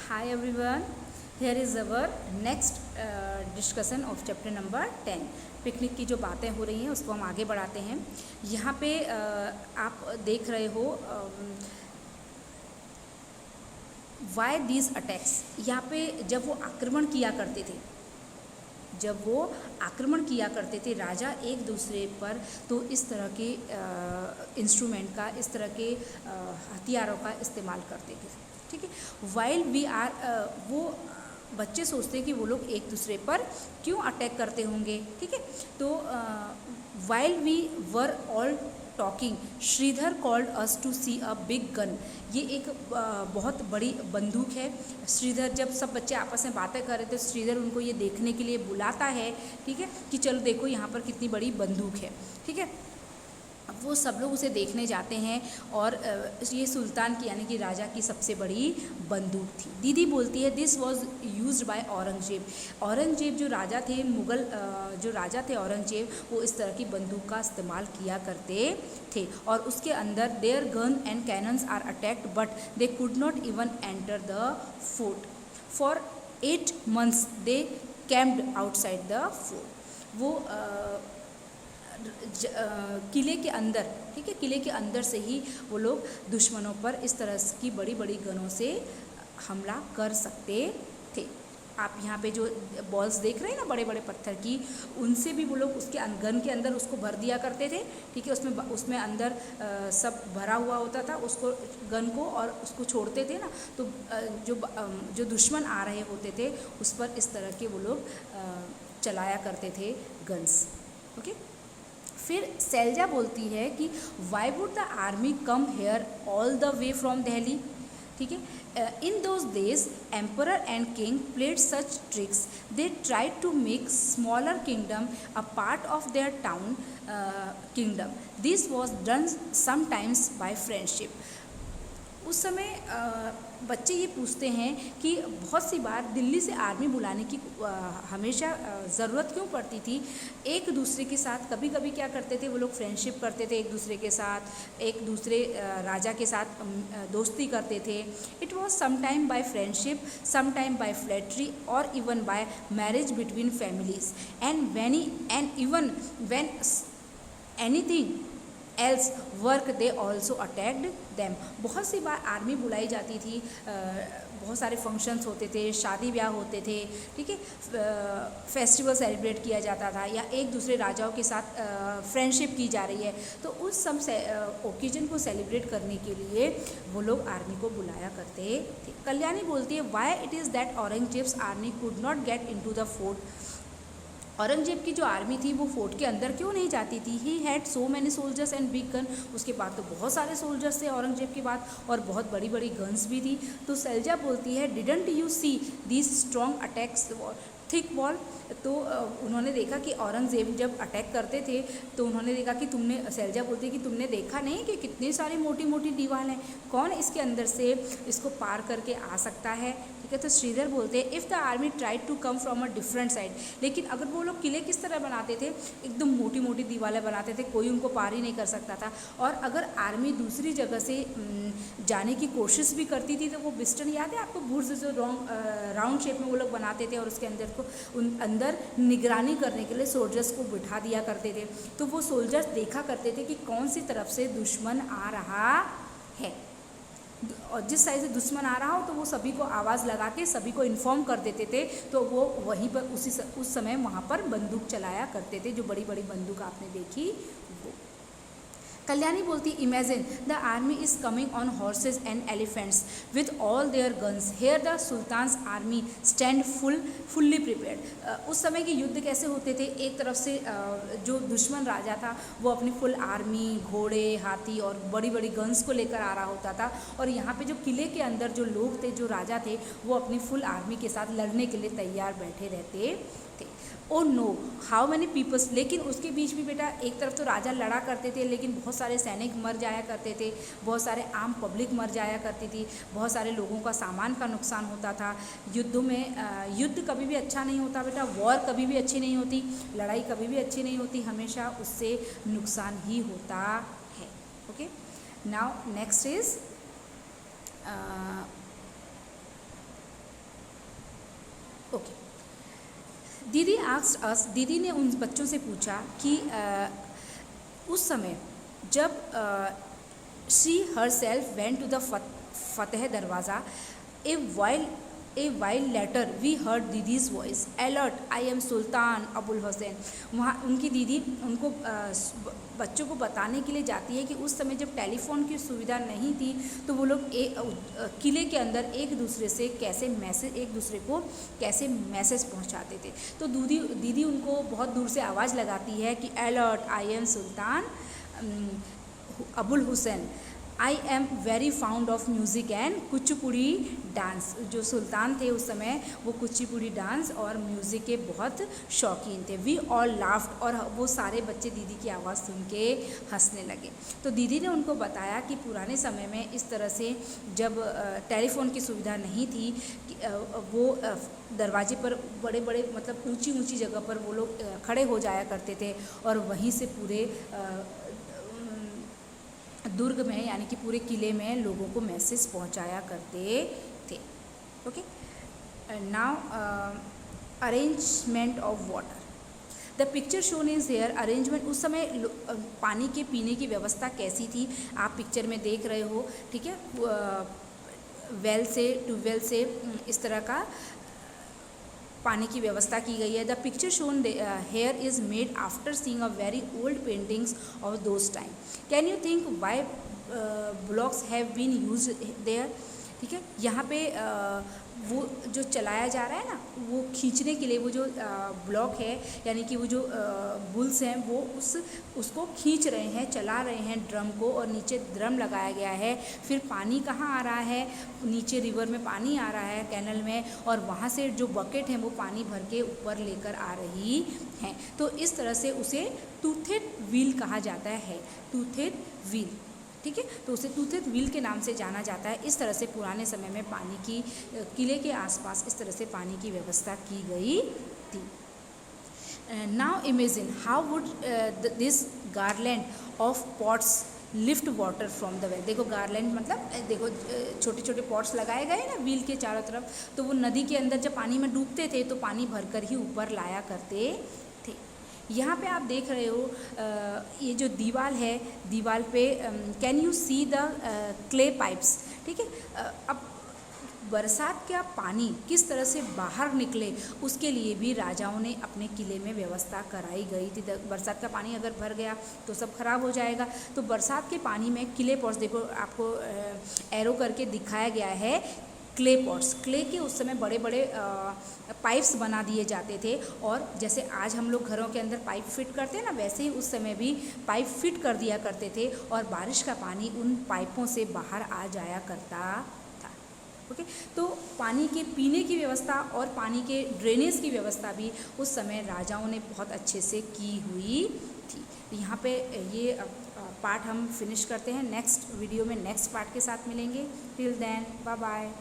Hi everyone, here is our next discussion of chapter number 10. Picnic की जो बातें हो रही हैं उसको हम आगे बढ़ाते हैं। यहाँ पे आप देख रहे हो वाई दीज अटैक्स। यहाँ पे जब वो आक्रमण किया करते थे राजा एक दूसरे पर, तो इस तरह के इंस्ट्रूमेंट का, इस तरह के हथियारों का इस्तेमाल करते थे। ठीक है, वाइल वी आर वो बच्चे सोचते हैं कि वो लोग एक दूसरे पर क्यों अटैक करते होंगे। ठीक है, तो while we were all talking Sridhar called us to see a big gun. ये एक बहुत बड़ी बंदूक है। श्रीधर, जब सब बच्चे आपस में बातें कर रहे थे, श्रीधर उनको ये देखने के लिए बुलाता है। ठीक है, कि चलो देखो यहाँ पर कितनी बड़ी बंदूक है। ठीक है, अब वो सब लोग उसे देखने जाते हैं और ये सुल्तान की यानी कि राजा की सबसे बड़ी बंदूक थी। दीदी बोलती है this was used by Aurangzeb. Aurangzeb जो राजा थे, मुग़ल जो राजा थे औरंगजेब, वो इस तरह की बंदूक का इस्तेमाल किया करते थे। और उसके अंदर there gun and cannons are attacked but they could not even enter the fort for 8 months they camped outside the fort. वो किले के अंदर, ठीक है, किले के अंदर से ही वो लोग दुश्मनों पर इस तरह की बड़ी बड़ी गनों से हमला कर सकते थे। आप यहाँ पे जो बॉल्स देख रहे हैं ना, बड़े बड़े पत्थर की, उनसे भी वो लोग उसके गन के अंदर उसको भर दिया करते थे। ठीक है, उसमें अंदर सब भरा हुआ होता था, उसको गन को, और उसको छोड़ते थे ना, तो जो दुश्मन आ रहे होते थे उस पर इस तरह के वो लोग चलाया करते थे गन्स। ओके, फिर सैलजा बोलती है कि why would the army come here all the way from Delhi. ठीक है, in those days emperor and king played such tricks they tried to make smaller kingdom a part of their town kingdom. This was done sometimes by friendship. उस समय बच्चे ये पूछते हैं कि बहुत सी बार दिल्ली से आर्मी बुलाने की हमेशा ज़रूरत क्यों पड़ती थी एक दूसरे के साथ। कभी कभी क्या करते थे वो लोग, फ्रेंडशिप करते थे एक दूसरे के साथ, एक दूसरे राजा के साथ दोस्ती करते थे। It was sometime by friendship, sometime by flattery और even by marriage between families and even when anything else work they also attacked them. बहुत सी बार आर्मी बुलाई जाती थी, बहुत सारे फंक्शंस होते थे, शादी ब्याह होते थे। ठीक है, फेस्टिवल सेलिब्रेट किया जाता था, या एक दूसरे राजाओं के साथ फ्रेंडशिप की जा रही है, तो उस सब ओकेजन को सेलिब्रेट करने के लिए वो लोग आर्मी को बुलाया करते थे। कल्याणी बोलती है why it is that Aurangzeb's army could not get into the fort. Aurangzeb की जो आर्मी थी वो फोर्ट के अंदर क्यों नहीं जाती थी। He had so many soldiers and big gun. उसके बाद तो बहुत सारे सोल्जर्स थे औरंगजेब के बाद, और बहुत बड़ी बड़ी गन्स भी थी। तो सैलजा बोलती है didn't you see these strong attacks thick wall. तो उन्होंने देखा कि औरंगजेब जब अटैक करते थे तो उन्होंने देखा कि तुमने, सैलजा बोलती है कि तुमने देखा नहीं कि कितनी सारी मोटी मोटी दीवार हैं, कौन इसके अंदर से इसको पार करके आ सकता है। ठीक है, तो श्रीधर बोलते हैं if the army tried to come from a different side. लेकिन अगर वो लोग किले किस तरह बनाते थे, एकदम मोटी मोटी दीवारें बनाते थे, कोई उनको पार ही नहीं कर सकता था। और अगर आर्मी दूसरी जगह से जाने की कोशिश भी करती थी तो वो बिस्टन, याद है आपको, बुर्ज जो राउंड शेप में वो लोग बनाते थे, और उसके अंदर को अंदर निगरानी करने के लिए सोल्जर्स को बिठा दिया करते थे। तो वो सोल्जर्स देखा करते थे कि कौन सी तरफ से दुश्मन आ रहा है, और जिस साइड से दुश्मन आ रहा हो तो वो सभी को आवाज़ लगा के सभी को इन्फॉर्म कर देते थे। तो वो वहीं पर उस समय वहाँ पर बंदूक चलाया करते थे, जो बड़ी बड़ी बंदूक आपने देखी वो। कल्याणी बोलती imagine the army is coming on horses and elephants with all their guns here the sultan's army stand fully prepared. उस समय के युद्ध कैसे होते थे, एक तरफ से जो दुश्मन राजा था वो अपनी फुल आर्मी, घोड़े, हाथी और बड़ी बड़ी गन्स को लेकर आ रहा होता था, और यहाँ पे जो किले के अंदर जो लोग थे, जो राजा थे, वो अपनी फुल आर्मी के साथ लड़ने के लिए तैयार बैठे रहते थे। Oh no how many peoples. लेकिन उसके बीच भी बेटा, एक तरफ तो राजा लड़ा करते थे, लेकिन बहुत सारे सैनिक मर जाया करते थे, बहुत सारे आम पब्लिक मर जाया करती थी, बहुत सारे लोगों का सामान का नुकसान होता था। युद्धों में युद्ध कभी भी अच्छा नहीं होता बेटा, वॉर कभी भी अच्छी नहीं होती, लड़ाई कभी भी अच्छी नहीं होती, हमेशा उससे नुकसान ही होता है। Okay, now next is okay. दीदी आस्क्ड अस, दीदी ने उन बच्चों से पूछा कि उस समय जब she herself went to the Fateh Darwaza, a while later we heard दीदीज़ voice alert I am Sultan Abul Hussain. वहाँ उनकी दीदी उनको बच्चों को बताने के लिए जाती है कि उस समय जब टेलीफोन की सुविधा नहीं थी तो वो लोग किले के अंदर एक दूसरे को कैसे मैसेज पहुंचाते थे। तो दीदी उनको बहुत दूर से आवाज़ लगाती है कि alert I am Sultan Abul Hussain, I am very found of music and Kuchipudi dance. जो सुल्तान थे उस समय वो कुचिपुड़ी डांस और म्यूज़िक के बहुत शौकीन थे। वी ऑल लाफ्ड, और वो सारे बच्चे दीदी की आवाज़ सुन के हंसने लगे। तो दीदी ने उनको बताया कि पुराने समय में इस तरह से जब टेलीफोन की सुविधा नहीं थी, वो दरवाजे पर बड़े बड़े मतलब ऊंची ऊंची जगह पर वो लोग खड़े हो जाया करते थे और वहीं से पूरे दुर्ग में यानी कि पूरे किले में लोगों को मैसेज पहुंचाया करते थे। Okay. Now arrangement of water, the picture shown is here. Arrangement, उस समय पानी के पीने की व्यवस्था कैसी थी आप पिक्चर में देख रहे हो, ठीक है। वेल से, ट्यूबवेल से इस तरह का पानी की व्यवस्था की गई है। The picture shown here is made after seeing a very old paintings of those time. Can you think why blocks have been use there, ठीक है। यहाँ पे वो जो चलाया जा रहा है ना, वो खींचने के लिए वो जो ब्लॉक है यानी कि वो जो बुल्स हैं वो उसको खींच रहे हैं, चला रहे हैं ड्रम को, और नीचे ड्रम लगाया गया है। फिर पानी कहाँ आ रहा है, नीचे रिवर में पानी आ रहा है कैनल में, और वहाँ से जो बकेट है वो पानी भर के ऊपर लेकर आ रही हैं। तो इस तरह से उसे टूथेड व्हील कहा जाता है, टूथेड व्हील, ठीक है। तो उसे टूथेड व्हील के नाम से जाना जाता है। इस तरह से पुराने समय में पानी की किले के आसपास इस तरह से पानी की व्यवस्था की गई थी। Now imagine how would this garland of pots lift water from the well. देखो गार्लैंड मतलब देखो छोटे छोटे पॉट्स लगाए गए ना व्हील के चारों तरफ, तो वो नदी के अंदर जब पानी में डूबते थे तो पानी भरकर ही ऊपर लाया करते थे। यहाँ पे आप देख रहे हो ये जो दीवार है, दीवार पे can you see the clay pipes, ठीक है। अब बरसात का पानी किस तरह से बाहर निकले उसके लिए भी राजाओं ने अपने किले में व्यवस्था कराई गई थी। बरसात का पानी अगर भर गया तो सब खराब हो जाएगा, तो बरसात के पानी में क्ले पॉट्स, देखो आपको एरो करके दिखाया गया है क्ले पॉट्स। क्ले के उस समय बड़े बड़े पाइप्स बना दिए जाते थे, और जैसे आज हम लोग घरों के अंदर पाइप फिट करते हैं ना, वैसे ही उस समय भी पाइप फिट कर दिया करते थे, और बारिश का पानी उन पाइपों से बाहर आ जाया करता था। ओके। तो पानी के पीने की व्यवस्था और पानी के ड्रेनेज की व्यवस्था भी उस समय राजाओं ने बहुत अच्छे से की हुई थी। यहाँ पे ये पार्ट हम फिनिश करते हैं। नेक्स्ट वीडियो में नेक्स्ट पार्ट के साथ मिलेंगे। Till then bye bye.